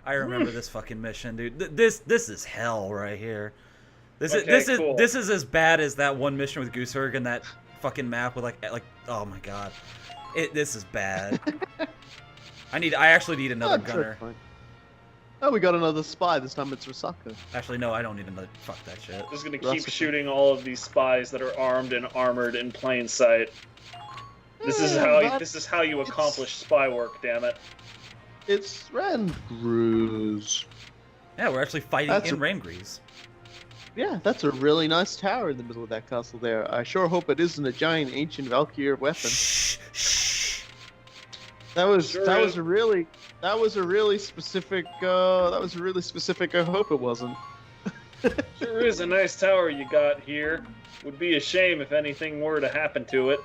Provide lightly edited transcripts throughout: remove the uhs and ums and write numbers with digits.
I remember this fucking mission, dude. This is hell right here. This is as bad as that one mission with Gooseberg and that fucking map with like oh my god. This is bad. I actually need another gunner. Oh, we got another spy. This time it's Risako. Actually, no, I don't need another. Fuck that shit. Just gonna keep shooting all of these spies that are armed and armored in plain sight. This is how you accomplish spy work. Damn it! It's Randgrews. Yeah, we're actually fighting in Randgrews. Yeah, that's a really nice tower in the middle of that castle there. I sure hope it isn't a giant ancient Valkyria weapon. Shh. That was a really specific. That was really specific. I hope it wasn't. Sure is a nice tower you got here. Would be a shame if anything were to happen to it.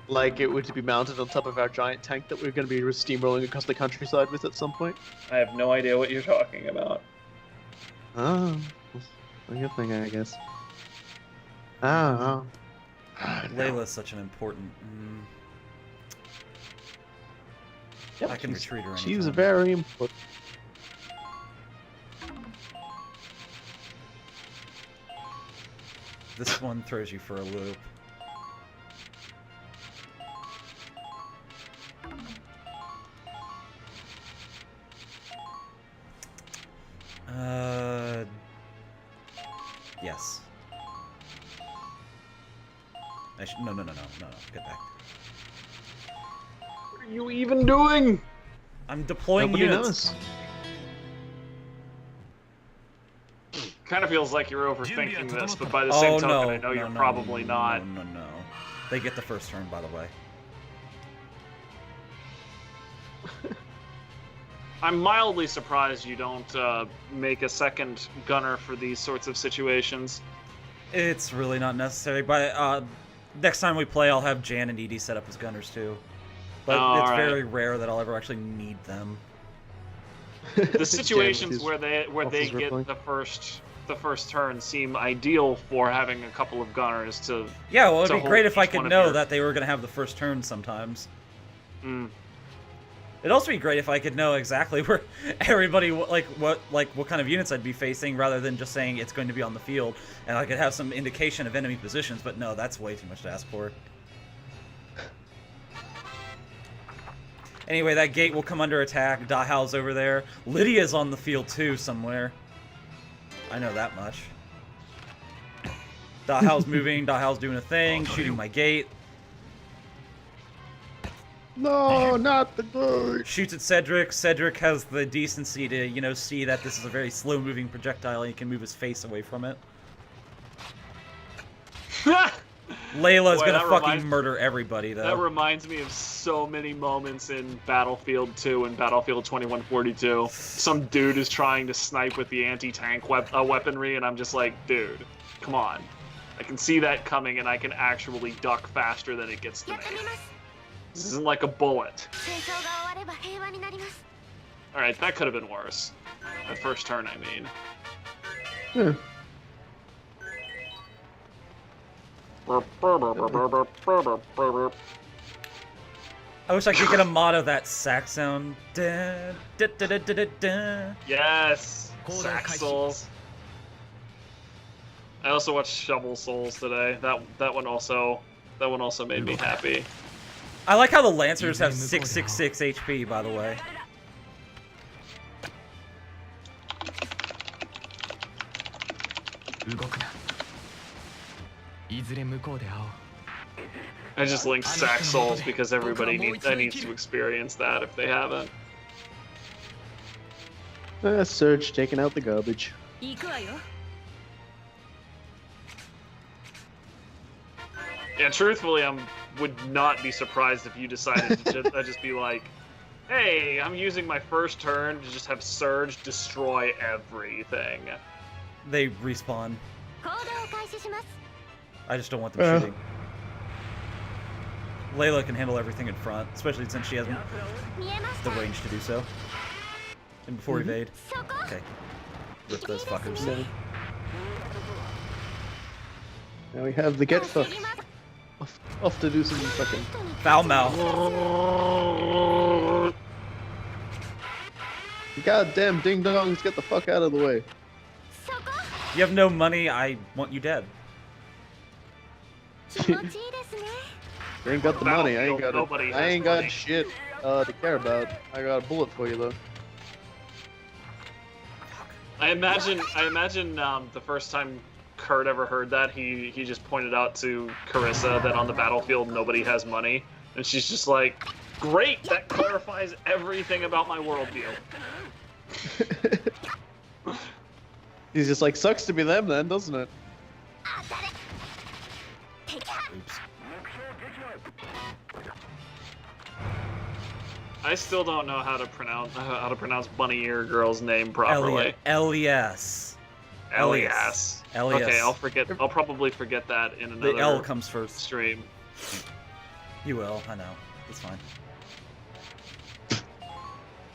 Like it would to be mounted on top of our giant tank that we're going to be steamrolling across the countryside with at some point. I have no idea what you're talking about. Oh, a good thing, I guess. I don't know. Layla's such an important. Yep, I can retreat her. She's very important. This one throws you for a loop. Yes. No, get back. What are you even doing? I'm deploying Nobody units. knows. Kind of feels like you're overthinking this, but by the same token, I know you're probably not. No. They get the first turn, by the way. I'm mildly surprised you don't make a second gunner for these sorts of situations. It's really not necessary, but next time we play, I'll have Jan and Edie set up as gunners too. But it's very rare that I'll ever actually need them. The situations where they get the first turn seem ideal for having a couple of gunners to. Yeah, well, it'd be great if I could know that they were going to have the first turn sometimes. It'd also be great if I could know exactly where everybody what kind of units I'd be facing, rather than just saying it's going to be on the field, and I could have some indication of enemy positions. But no, that's way too much to ask for. Anyway, that gate will come under attack. Dahal's over there. Lydia's on the field too somewhere. I know that much. Dahal's moving. Dahal's doing a thing, shooting my gate. No, not the gate. Shoots at Cedric. Cedric has the decency to, see that this is a very slow-moving projectile and he can move his face away from it. Layla's gonna fucking murder everybody, though. That reminds me of so many moments in Battlefield 2 and Battlefield 2142. Some dude is trying to snipe with the anti-tank weaponry, and I'm just like, dude, come on. I can see that coming, and I can actually duck faster than it gets to me. This isn't like a bullet. Alright, that could have been worse. That first turn, I mean. I wish I could get a mod of that sax sound. Da, da, da, da, da, da. Yes! Sax Souls. I also watched Shovel Souls today. That one also made me happy. I like how the Lancers have 666 HP, by the way. I just linked Sax Souls because everybody needs to experience that if they haven't. Surge taking out the garbage. Yeah, truthfully, would not be surprised if you decided to just be like, hey, I'm using my first turn to just have Surge destroy everything. They respawn. I just don't want them shooting. Layla can handle everything in front, especially since she has the range to do so. And before evade. Okay. Rip those fuckers. Now we have the get fucked. Off to do some fucking foul mouth. Goddamn ding dongs, get the fuck out of the way. You have no money, I want you dead. You ain't got the money, I ain't got Nobody it. I ain't has got money. shit to care about. I got a bullet for you though. I imagine the first time Kurt ever heard that, he just pointed out to Carissa that on the battlefield nobody has money, and she's just like, great, that clarifies everything about my worldview. He's just like, sucks to be them then, doesn't it? Oops. I still don't know how to pronounce Bunny Ear Girl's name properly. Elias. Elias. Elias. Okay, I'll probably forget that in another The L comes first. stream. You will, I know. It's fine.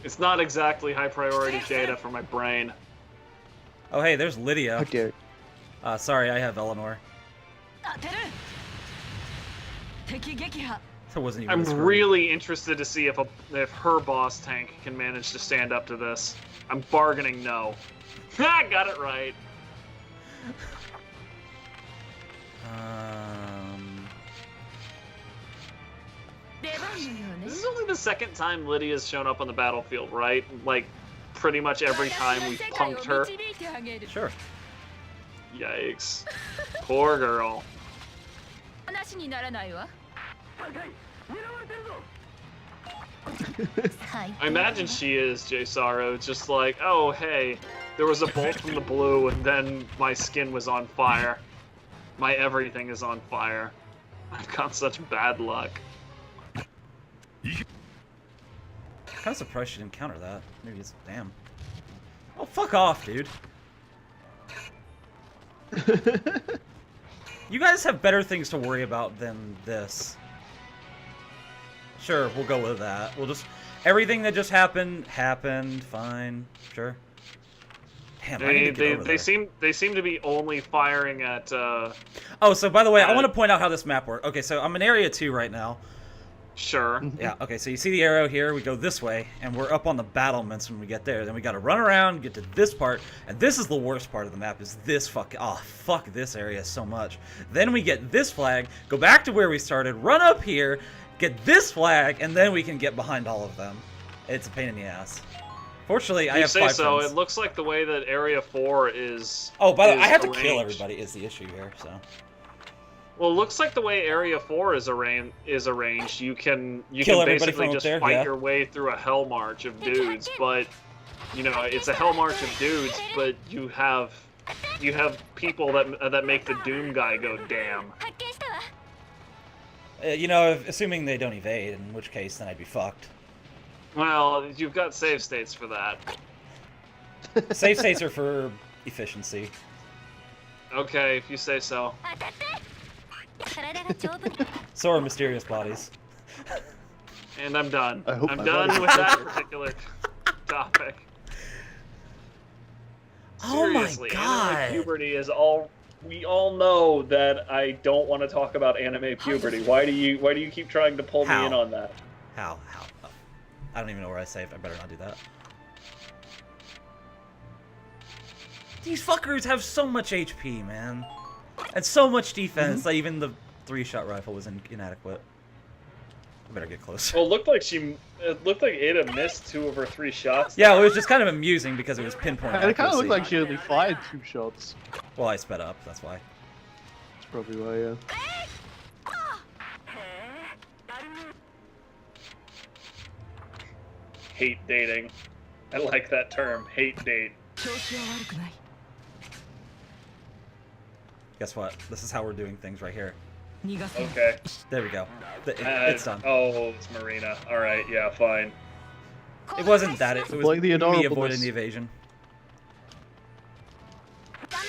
It's not exactly high priority data for my brain. Oh hey, there's Lydia. Okay. Sorry, I have Eleanor. That wasn't even I'm a scream. really interested to see if her boss tank can manage to stand up to this. I'm bargaining no. Ha! Got it right. This is only the second time Lydia's shown up on the battlefield, right? Like, pretty much every time we've punked her. Sure. Yikes. Poor girl. I imagine she is, Jay Sorrow, just like, oh hey, there was a bolt from the blue and then my skin was on fire. My everything is on fire. I've got such bad luck. Kind of surprised she didn't counter that. Maybe it's damn. Oh, fuck off, dude. You guys have better things to worry about than this. Sure, we'll go with that. We'll just everything that just happened. Fine, sure. Damn, I need to get over there. They seem to be only firing at. Oh, so by the way, I want to point out how this map works. Okay, so I'm in Area 2 right now. Sure. Yeah, okay, so you see the arrow here, we go this way, and we're up on the battlements when we get there. Then we gotta run around, get to this part, and this is the worst part of the map, is this fuck this area so much. Then we get this flag, go back to where we started, run up here, get this flag, and then we can get behind all of them. It's a pain in the ass. Fortunately, I have 5 so. friends. It looks like the way that Area 4 is. Oh, by the way, I have to arranged. kill everybody is the issue here, so. Well, it looks like the way Area 4 is arranged, you can Kill everybody basically from up just there, fight yeah. your way through a hell march of dudes, but you know, it's a hell march of dudes, but you have people that make the Doom guy go damn. You know, assuming they don't evade, in which case then I'd be fucked. Well, you've got save states for that. Save states are for efficiency. Okay, if you say so. So are mysterious bodies. And I'm done. I hope I'm my done body- with that particular topic. Oh my Seriously, god! anime puberty is all. We all know that I don't want to talk about anime puberty. Why do you keep trying to pull How? me in on that? How? Oh. I don't even know where I saved. I better not do that. These fuckers have so much HP, man. And so much defense that even the 3-shot rifle was inadequate. I better get closer. Well, it looked like Ada missed 2 of her 3 shots. Yeah, it was just kind of amusing because it was pinpoint And it kind of accuracy. looked like she only fired 2 shots. Well, I sped up, that's why. That's probably why, yeah. Hate dating. I like that term. Hate date. Guess what? This is how we're doing things right here. Okay. There we go. It's done. Oh, it's Marina. Alright, yeah, fine. It wasn't that. It was Like the me adorableness. avoiding the evasion.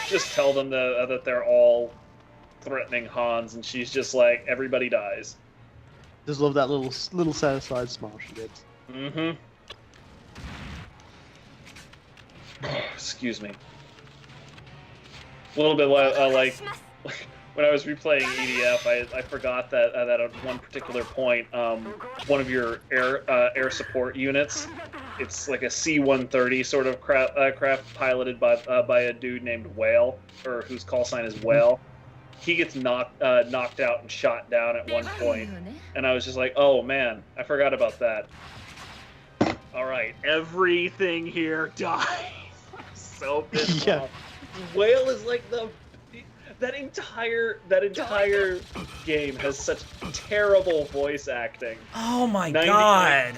Just tell them that they're all threatening Hans, and she's just like, everybody dies. Just love that little satisfied smile she gets. Mm-hmm. Excuse me. A little bit like when I was replaying EDF, I forgot that at one particular point, one of your air support units it's like a C-130 sort of craft piloted by a dude named Whale, or whose call sign is Whale. He gets knocked out and shot down at one point, and I was just like, oh man, I forgot about that. All right, everything here dies. I'm so pissed off. Whale is like that entire game has such terrible voice acting. Oh my god!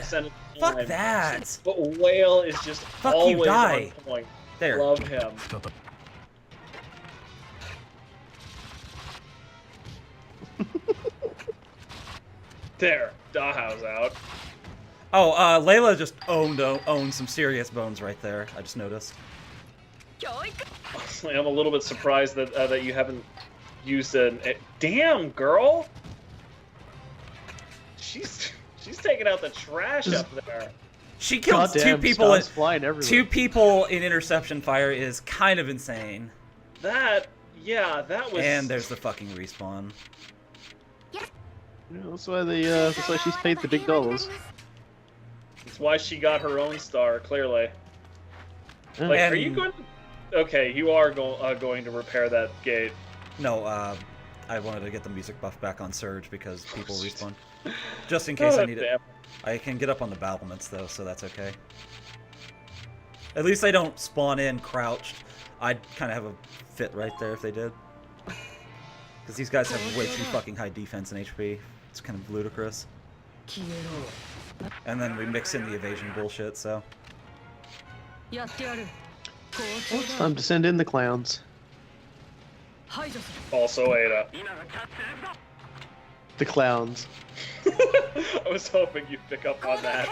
Fuck time. that! But Whale is just always on point. There. Love him. There, Dahao's out. Oh, Layla just owned some serious bones right there. I just noticed. Honestly, I'm a little bit surprised that that you haven't used an. Damn, girl! She's taking out the trash up there. She killed two people. Two people in interception fire is kind of insane. That was. And there's the fucking respawn. Yeah, that's why she's paid the big dollars. That's why she got her own star. Clearly. Yeah. Like, are you going? Okay, you are going to repair that gate. No, I wanted to get the music buff back on Surge because people respawn. Just in case I need it. I can get up on the battlements though, so that's okay. At least they don't spawn in crouched. I'd kind of have a fit right there if they did. Because these guys have way too fucking high defense and HP. It's kind of ludicrous. And then we mix in the evasion bullshit, so. It's time to send in the clowns. Also Ada. The clowns. I was hoping you'd pick up on that.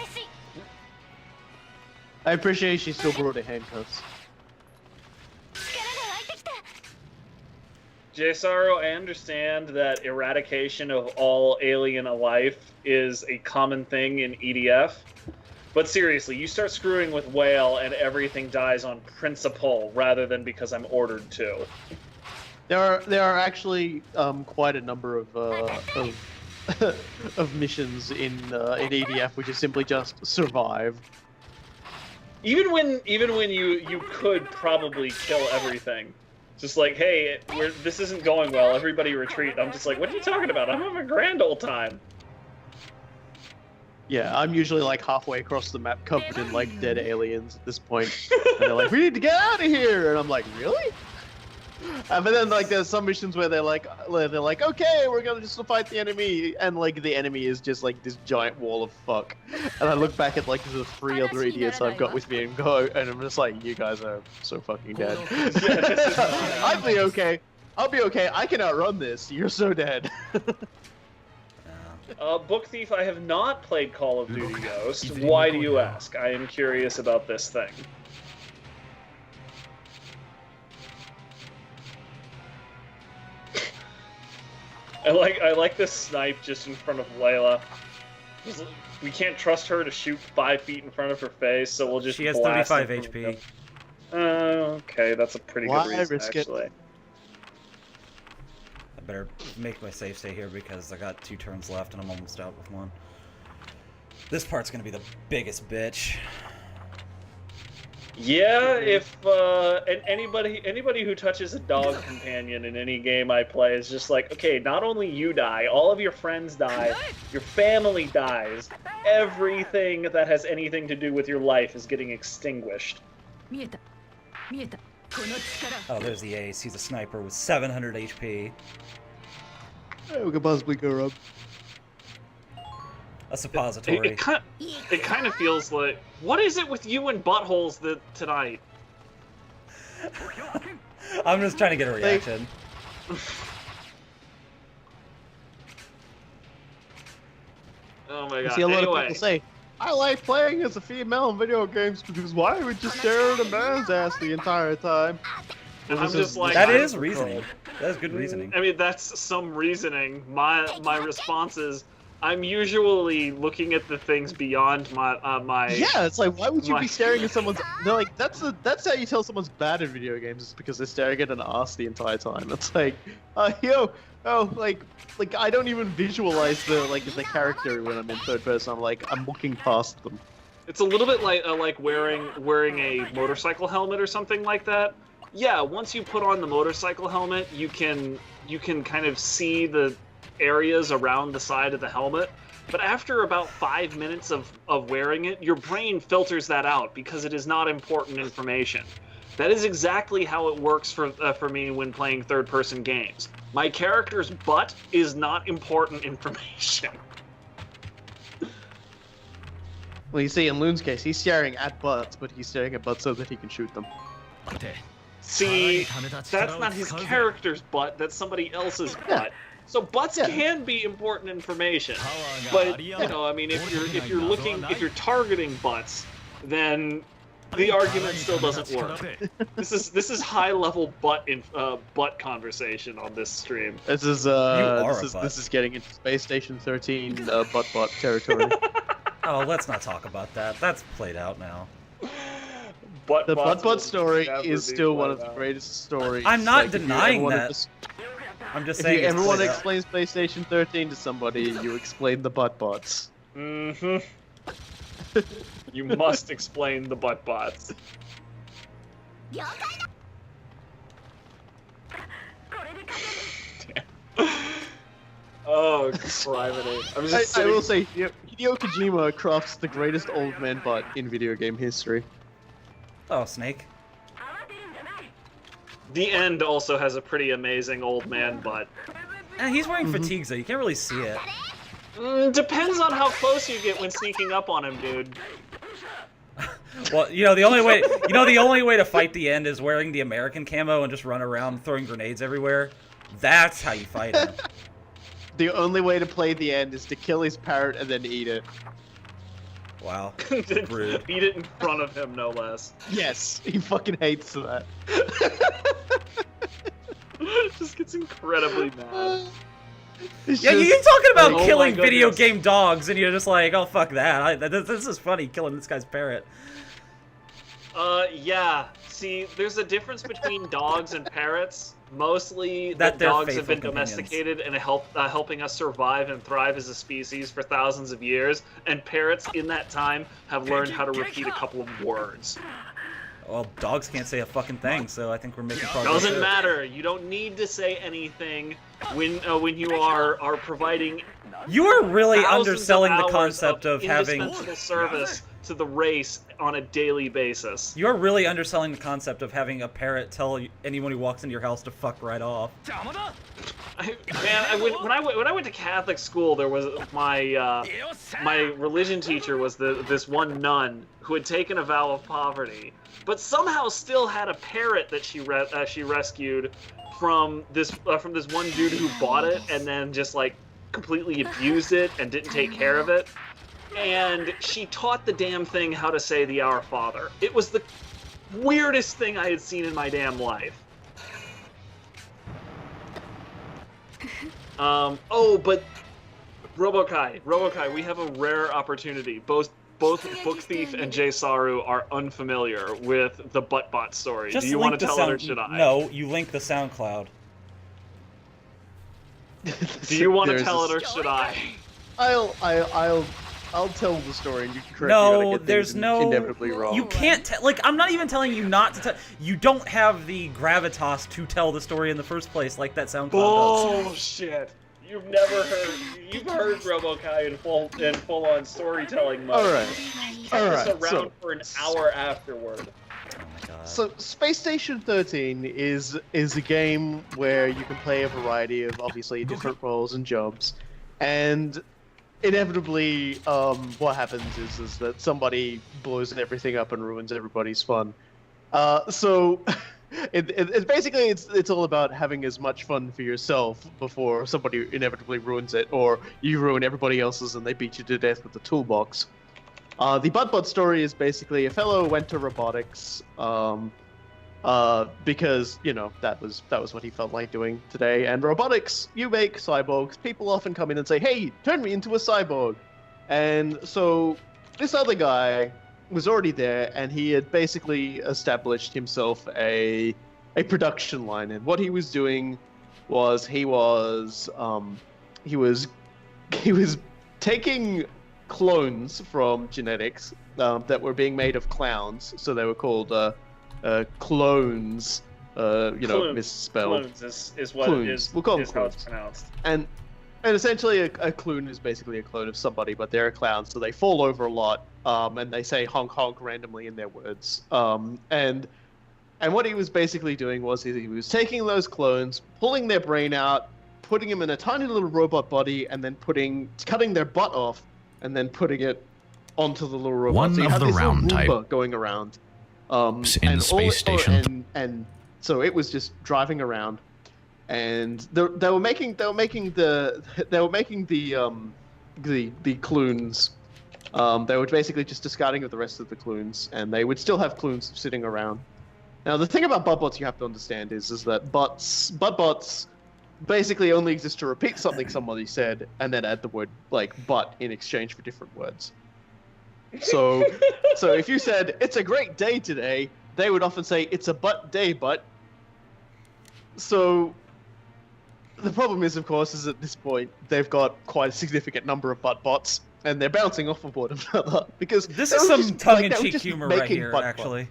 I appreciate she still brought her handcuffs. J-Saro, I understand that eradication of all alien life is a common thing in EDF, but seriously, you start screwing with Whale and everything dies on principle rather than because I'm ordered to. There are actually quite a number of of missions in EDF which is simply just survive. Even when you could probably kill everything. Just like, hey, this isn't going well, everybody retreat. I'm just like, what are you talking about? I'm having a grand old time. Yeah, I'm usually like halfway across the map covered in like dead aliens at this point. And they're like, we need to get out of here! And I'm like, really? But then like there's some missions where they're like, okay, we're gonna just fight the enemy, and like the enemy is just like this giant wall of fuck. And I look back at like the 3 other idiots I've got with me and go, and I'm just like, you guys are so fucking dead. I'll be okay. I'll be okay. I can outrun this. You're so dead. Book Thief, I have not played Call of Duty Ghost. Why do you ask? I am curious about this thing. I like this snipe just in front of Layla. We can't trust her to shoot 5 feet in front of her face, so we'll just. She has blast 35 HP. Okay, that's a pretty good reason, actually. I better make my save stay here because I got 2 turns left and I'm almost out with 1. This part's gonna be the biggest bitch. Yeah, if and anybody who touches a dog companion in any game I play is just like, okay, not only you die, all of your friends die, your family dies, everything that has anything to do with your life is getting extinguished. Oh, there's the ace. He's a sniper with 700 HP. Hey, we could possibly go up. A suppository. It kind of feels like, what is it with you and buttholes tonight? I'm just trying to get a reaction. Oh my god. See a lot of people say, I like playing as a female in video games because why would you stare at a man's ass the entire time? And I'm just like, that is reasoning. That is good reasoning. I mean, that's some reasoning. My response is, I'm usually looking at the things beyond my. Yeah, it's like, why would you be staring at someone's? They're like, that's how you tell someone's bad at video games, is because they're staring at an ass the entire time. It's like, like I don't even visualize the character when I'm in third person. I'm like, I'm looking past them. It's a little bit like wearing a motorcycle helmet or something like that. Yeah, once you put on the motorcycle helmet, you can kind of see the areas around the side of the helmet. But after about 5 minutes of wearing it, your brain filters that out because it is not important information. That is exactly how it works for me when playing third-person games. My character's butt is not important information. Well, you see, in Loon's case, he's staring at butts, but he's staring at butts so that he can shoot them. See, that's not his character's butt, that's somebody else's butt. So butts can be important information. But, you know, I mean, if you're targeting butts, then the argument still doesn't work. This is high-level butt conversation on this stream. This is getting into Space Station 13 butt territory. Oh, let's not talk about that. That's played out now. The butt story is still one of the greatest stories. I'm not denying that. I'm just saying. If everyone explains Space Station 13 to somebody, you explain the butt. Mm-hmm. You must explain the butt bots. Oh, criminy. I will say, Hideo Kojima crafts the greatest old man butt in video game history. Oh, Snake. The End also has a pretty amazing old man butt. And he's wearing fatigues, though. You can't really see it. Depends on how close you get when sneaking up on him, dude. Well, the only way to fight the End is wearing the American camo and just run around throwing grenades everywhere. That's how you fight him. The only way to play the End is to kill his parrot and then eat it. Wow. Rude. Eat it in front of him, no less. Yes, he fucking hates that. Just gets incredibly mad. Yeah, you're talking about killing video game dogs, and you're just like, oh, fuck that. This is funny, killing this guy's parrot. Yeah. See, there's a difference between dogs and parrots. Mostly, that dogs have been domesticated and helping us survive and thrive as a species for thousands of years, and parrots in that time have learned how to repeat a couple of words. Well, dogs can't say a fucking thing, so I think we're making progress. Doesn't matter. You don't need to say anything when you are providing. You are really underselling the concept of having indispensable service to the race on a daily basis. You're really underselling the concept of having a parrot tell anyone who walks into your house to fuck right off. When I went to Catholic school, there was my religion teacher was this one nun who had taken a vow of poverty, but somehow still had a parrot that she rescued from this one dude who bought it and then just like completely abused it and didn't take care of it. And she taught the damn thing how to say the Our Father. It was the weirdest thing I had seen in my damn life. Oh, but Robokai, we have a rare opportunity. Both Book Thief and Jay Saru are unfamiliar with the Buttbot story. Do you want to tell it or should I? No, you link the SoundCloud. Do you want to tell it or should I? I'll tell the story and you can correct me when I get things inevitably wrong. You can't like, I'm not even telling you not to tell. You don't have the gravitas to tell the story in the first place like that SoundCloud does. Bullshit. You've heard Robokai in full-on storytelling mode. Alright. Around for an hour afterward. Oh my god. So Space Station 13 is a game where you can play a variety of obviously different roles and jobs, and inevitably what happens is that somebody blows everything up and ruins everybody's fun. So it's basically it's all about having as much fun for yourself before somebody inevitably ruins it, or you ruin everybody else's and they beat you to death with the toolbox. The Buttbot story is basically a fellow went to robotics because that was what he felt like doing today. And robotics, you make cyborgs. People often come in and say, "Hey, turn me into a cyborg." And so this other guy was already there, and he had basically established himself a production line. And what he was doing was he was taking clones from genetics that were being made of clowns, so they were called clones. Misspelled. Clones is what Clones. it is. We'll call them is how clones. it's pronounced. And essentially, a clone is basically a clone of somebody, but they're a clown, so they fall over a lot, and they say honk honk randomly in their words. And what he was basically doing was he was taking those clones, pulling their brain out, putting them in a tiny little robot body, and then cutting their butt off, and then putting it onto the little robot. One so you of have the this little round type. Roomba going around. In and space station. And so it was just driving around, and they were making the clones. They were basically just discarding of the rest of the clones, and they would still have clones sitting around. Now the thing about butt-bots you have to understand is that butt-bots basically only exist to repeat something somebody said, and then add the word like butt in exchange for different words. So if you said it's a great day today, they would often say it's a butt day, butt. So the problem is, of course, is at this point they've got quite a significant number of butt bots, and they're bouncing off of one another because This is some tongue-in-cheek humor right here, actually.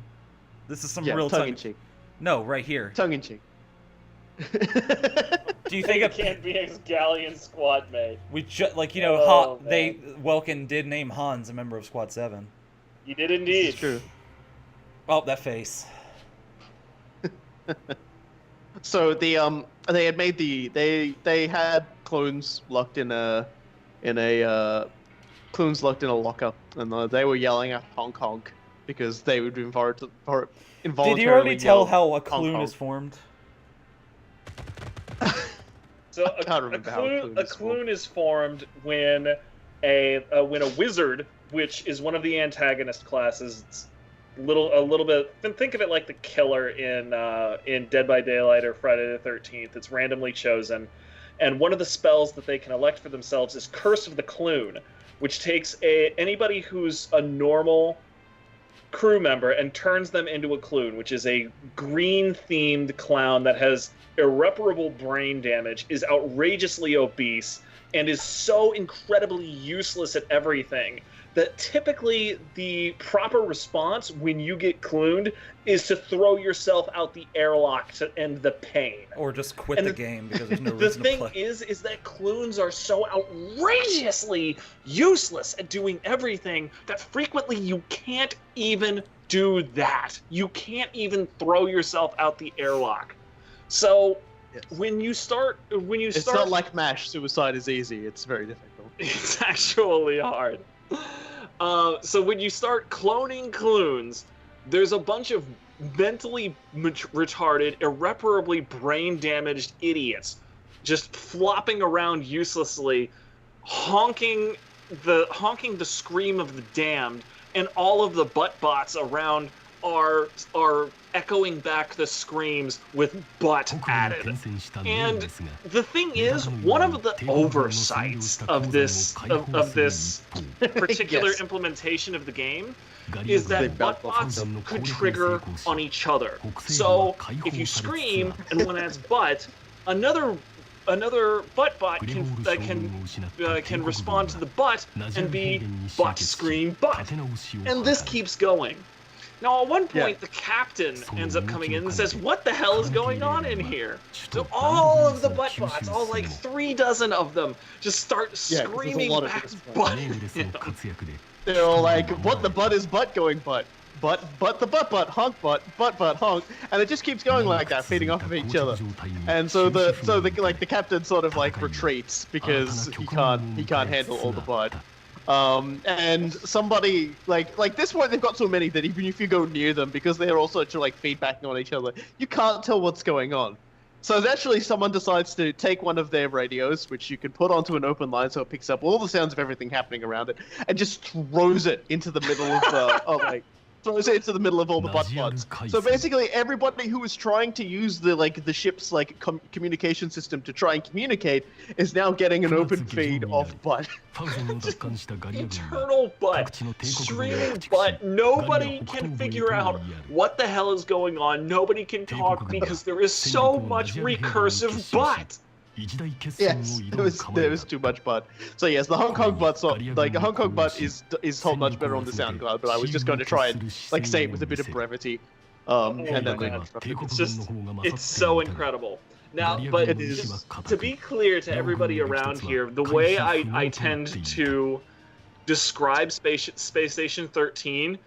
This is some real tongue-in-cheek. No, right here. Tongue-in-cheek. Do you think it can't be a Galleon squad mate? Welkin did name Hans a member of Squad 7. You did indeed. It's true. Oh, that face. So they had made they had clones locked in a locker, and they were yelling at honk honk because they would involuntarily. Did you already tell how a clone is formed? So I can't remember how a clone is formed when a wizard, which is one of the antagonist classes, it's a little bit. Think of it like the killer in Dead by Daylight or Friday the 13th. It's randomly chosen, and one of the spells that they can elect for themselves is Curse of the Cloon, which takes anybody who's a normal crew member and turns them into a cloon, which is a green-themed clown that has irreparable brain damage, is outrageously obese, and is so incredibly useless at everything that typically the proper response when you get clooned is to throw yourself out the airlock to end the pain. Or just quit the game because there's no The reason to thing play. is that cloons are so outrageously useless at doing everything that frequently you can't even do that. You can't even throw yourself out the airlock. So when you start, It's not like MASH. Suicide is easy. It's very difficult. It's actually hard. So when you start cloning cloons, there's a bunch of mentally retarded, irreparably brain-damaged idiots just flopping around uselessly, honking the scream of the damned, and all of the butt bots around are echoing back the screams with butt added. And the thing is, one of the oversights of this particular Yes. implementation of the game is that butt bots could trigger on each other. So if you scream and one adds butt, another butt bot can respond to the butt and be butt scream butt, and this keeps going. Now, at one point, the captain ends up coming in and says, "What the hell is going on in here?" So all of the butt bots, all like 36 of them, just start screaming back butt. They're all like, "What the butt is butt going butt? Butt the butt honk," and it just keeps going like that, feeding off of each other. And so the captain sort of like retreats because he can't handle all the butt. And somebody like this point they've got so many that even if you go near them, because they're all sort of like feedbacking on each other, you can't tell what's going on. So eventually someone decides to take one of their radios, which you can put onto an open line so it picks up all the sounds of everything happening around it, and just throws it into the middle of throws it into the middle of all the butt bots. So basically, everybody who was trying to use the ship's communication system to try and communicate is now getting an open feed of butt. Internal butt, streaming butt. Nobody can figure out what the hell is going on. Nobody can talk because there is so much recursive butt. Yes, there was too much butt. So yes, the Hong Kong butt's like the Hong Kong butt is told much better on the SoundCloud, but I was just going to try and like say it with a bit of brevity. And then man. It's so incredible. Now, but just to be clear to everybody around here, the way I tend to describe Space Station 13,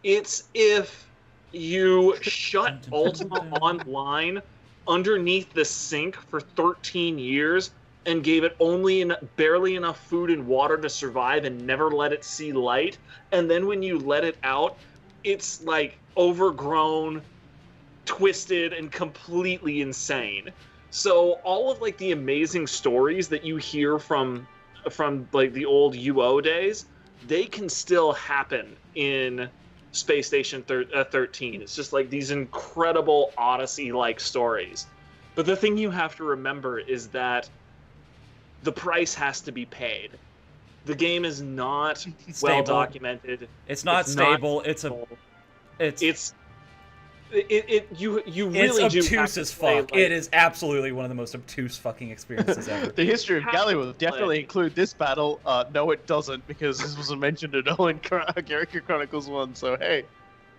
it's if you shut Ultima Online underneath the sink for 13 years and gave it barely enough food and water to survive and never let it see light, and then when you let it out, it's like overgrown, twisted, and completely insane. So all of like the amazing stories that you hear from like the old UO days, they can still happen in Space Station 13. It's just like these incredible Odyssey-like stories. But the thing you have to remember is that the price has to be paid. The game is not well documented. It's not stable. It's obtuse as fuck. It is absolutely one of the most obtuse fucking experiences ever. The history of Galley will definitely include this battle. No, it doesn't, because this wasn't mentioned at all in Valkyria Chronicles 1, so hey.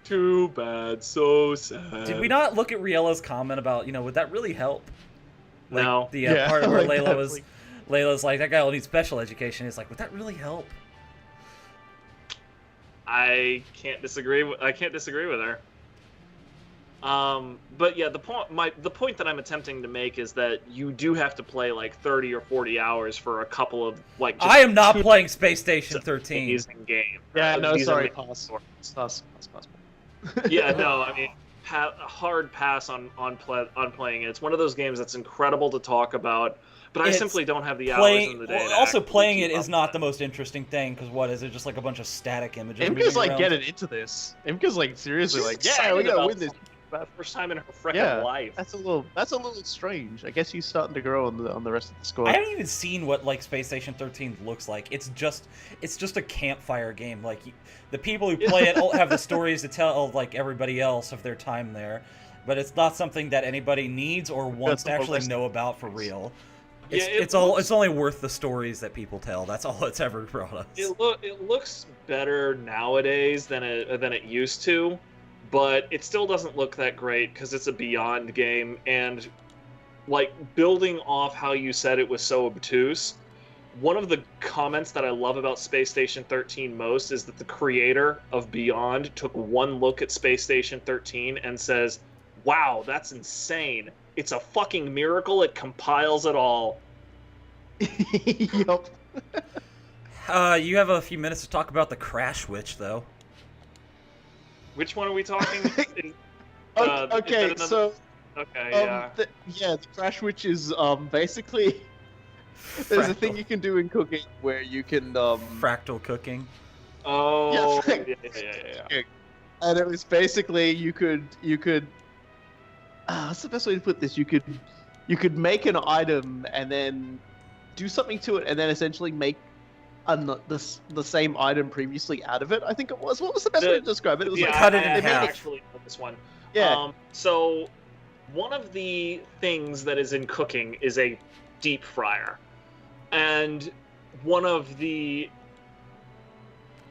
Too bad, so sad. Did we not look at Riella's comment about, would that really help? Like, no. The part where Layla's like, that guy will need special education. He's like, would that really help? I can't disagree with her. But yeah, the point that I'm attempting to make is that you do have to play like 30 or 40 hours for a couple of like. I am not playing Space Station 13. Amazing game. Yeah, no, sorry. Pass. Yeah, no, I mean, a hard pass on playing it. It's one of those games that's incredible to talk about, but I simply don't have the hours in the day. Also, playing it is not the most interesting thing, because what is it? Just like a bunch of static images. Imka's like getting into this. Imka's like seriously like, yeah, we gotta win this. First time in her freaking life. That's a little strange. I guess she's starting to grow on the rest of the squad. I haven't even seen what like Space Station 13 looks like. It's just a campfire game. Like the people who play it have the stories to tell like everybody else of their time there, but it's not something that anybody needs or wants to actually know about for real. It's only worth the stories that people tell. That's all it's ever brought us. It looks better nowadays than it used to. But it still doesn't look that great because it's a Beyond game, and like building off how you said it was so obtuse, one of the comments that I love about Space Station 13 most is that the creator of Beyond took one look at Space Station 13 and says, "Wow, that's insane. It's a fucking miracle it compiles it all." Yup. You have a few minutes to talk about the Crash Witch, though. Which one are we talking? Okay, the Crash Witch is basically there's a thing you can do in cooking where you can fractal cooking. Oh, yeah. And it was basically you could what's the best way to put this? You could make an item and then do something to it and then essentially make the same item previously out of it. I think it was. What was the best way to describe it? It was like cut it in half. Actually, this one. Yeah. So one of the things that is in cooking is a deep fryer, and one of the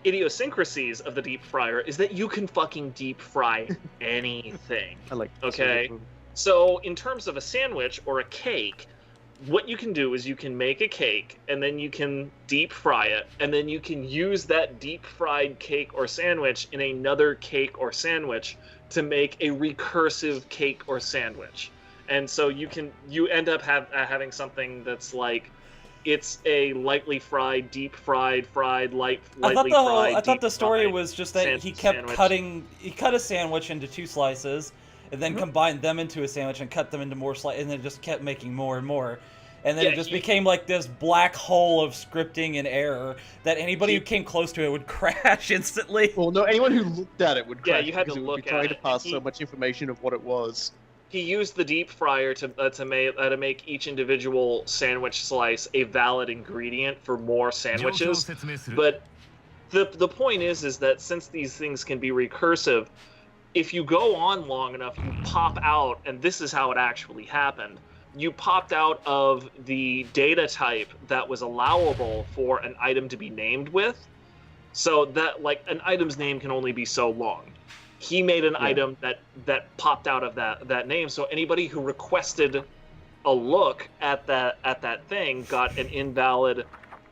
idiosyncrasies of the deep fryer is that you can fucking deep fry anything. I like. Okay. So in terms of a sandwich or a cake, what you can do is you can make a cake and then you can deep fry it, and then you can use that deep fried cake or sandwich in another cake or sandwich to make a recursive cake or sandwich. And so you end up having something that's like, it's a lightly fried, deep fried, lightly fried. I thought the story was just that he kept cutting. He cut a sandwich into 2 slices, and then combined them into a sandwich and cut them into more slices, and then just kept making more and more. And then it just became like this black hole of scripting and error that anybody who came close to it would crash instantly. Well, no, anyone who looked at it would crash. Yeah, you had to look at it. Trying to pass so much information of what it was. He used the deep fryer to make each individual sandwich slice a valid ingredient for more sandwiches. But the point is that since these things can be recursive, if you go on long enough, you pop out, and this is how it actually happened. you popped out of the data type that was allowable for an item to be named with. So that, like, an item's name can only be so long. He made an item that popped out of that name, so anybody who requested a look at that thing got an invalid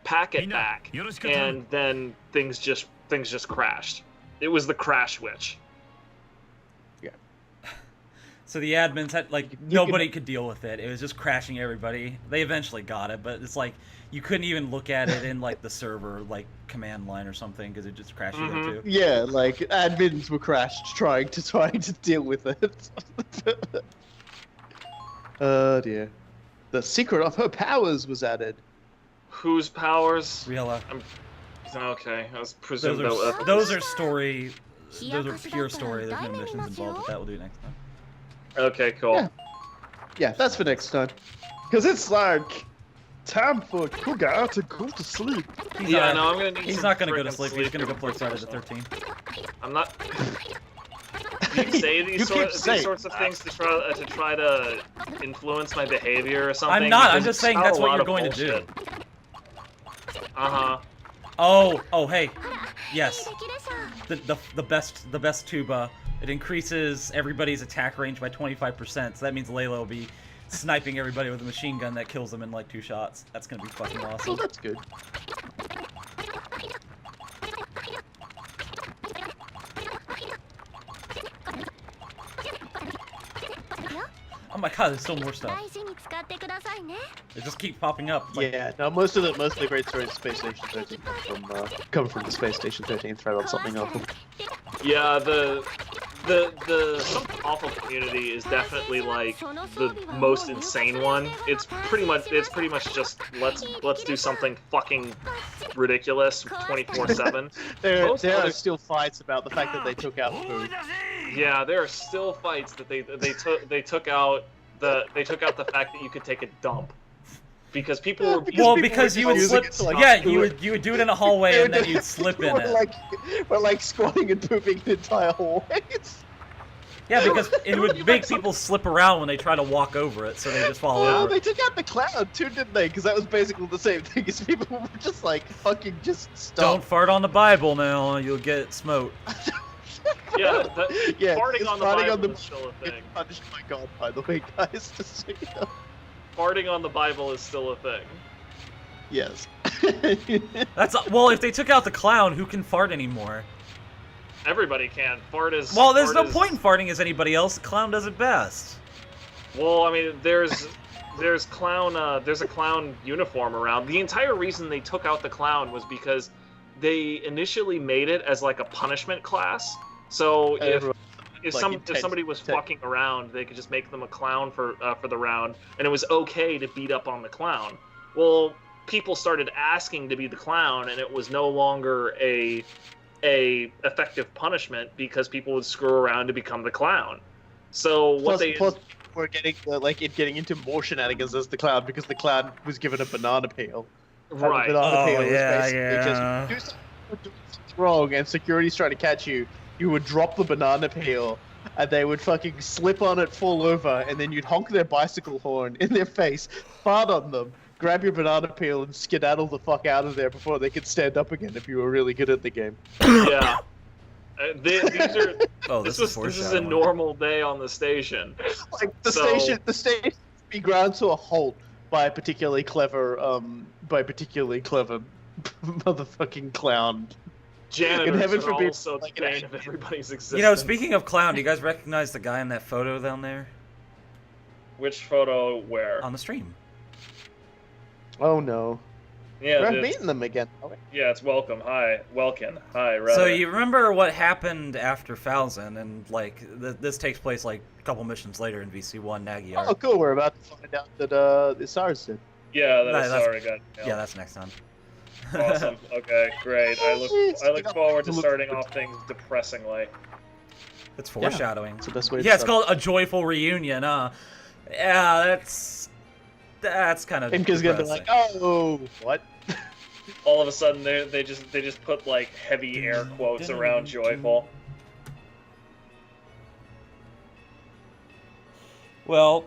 packet back, and then things just crashed. It was the crash witch. So the admins had, like, nobody could deal with it. It was just crashing everybody. They eventually got it, but it's like you couldn't even look at it in, like, the server, like, command line or something, because it just crashed you there too. Yeah, like, admins were crashed trying to deal with it. Oh dear. The secret of her powers was added. Whose powers? Riella. Okay, I was presuming those are story. Those are pure story. There's no missions involved, but that we'll do next time. Okay, cool. Yeah, that's for next time. Because it's like time for Cougar to go to sleep. I'm gonna need He's some not gonna go to frickin' sleep. He's gonna go play Friday the 13th. I'm not. You say these sorts of things to try to influence my behavior or something. I'm not. I'm because just saying it's that's not a what lot you're of going bullshit. to do. Oh, hey, yes. The best tuba. It increases everybody's attack range by 25%. So that means Layla will be sniping everybody with a machine gun that kills them in like 2 shots. That's gonna be fucking awesome. Oh, that's good. Oh my god, there's still more stuff. They just keep popping up. It's like, Yeah, no, most of the great stories of Space Station 13 come from the Space Station 13 thread on something awful. Yeah, the Something Awful community is definitely like the most insane one. It's pretty much just let's do something fucking ridiculous 24/7. There are still fights about the fact that they took out food. Yeah, there are still fights that they took out the fact that you could take a dump. Because people were because you would slip. You would do it in a hallway and then you'd slip in it. We're like squatting and pooping the entire hallways. Yeah, because it would make people slip around when they try to walk over it, so they just fall over. They took out the cloud too, didn't they? Because that was basically the same thing. As people were just like fucking just stop. Don't fart on the Bible now, you'll get smote. Yeah, farting on the Bible is still a thing. Punished by God, by the way, guys. Just so you know. Farting on the Bible is still a thing. Yes. Well, if they took out the clown, who can fart anymore? Everybody can. Fart is. Well, there's no point in farting as anybody else. The clown does it best. Well, I mean, there's a clown uniform around. The entire reason they took out the clown was because they initially made it as like a punishment class. So if somebody was fucking around, they could just make them a clown for the round, and it was okay to beat up on the clown. Well, people started asking to be the clown, and it was no longer a effective punishment because people would screw around to become the clown. So plus we're getting getting into more shenanigans as the clown because the clown was given a banana peel. Right. The banana peel was basically just do something wrong, and security's trying to catch you. You would drop the banana peel, and they would fucking slip on it, fall over, and then you'd honk their bicycle horn in their face, fart on them, grab your banana peel, and skedaddle the fuck out of there before they could stand up again if you were really good at the game. Yeah. These are. This is a normal day on the station. Like the station be ground to a halt by a particularly clever motherfucking clown. Janitors are also the bane of everybody's existence. You know, speaking of clown, do you guys recognize the guy in that photo down there? Which photo? Where? On the stream. Oh no. Yeah, we're meeting them again. Yeah, it's Welcome. Hi, Welkin. Hi, rather. So you remember what happened after Falzon, and like this takes place like a couple missions later in VC1 Magyar. Oh, cool. We're about to find out that the SARS did. Yeah, that's already got. Yeah, that's next time. Awesome. Okay, great. I look forward to starting off things depressingly. It's foreshadowing. It's the best way. It's called A Joyful Reunion. Yeah, that's kind of. Imka's gonna be like, oh, what? All of a sudden, they just put like heavy air quotes around joyful. Well,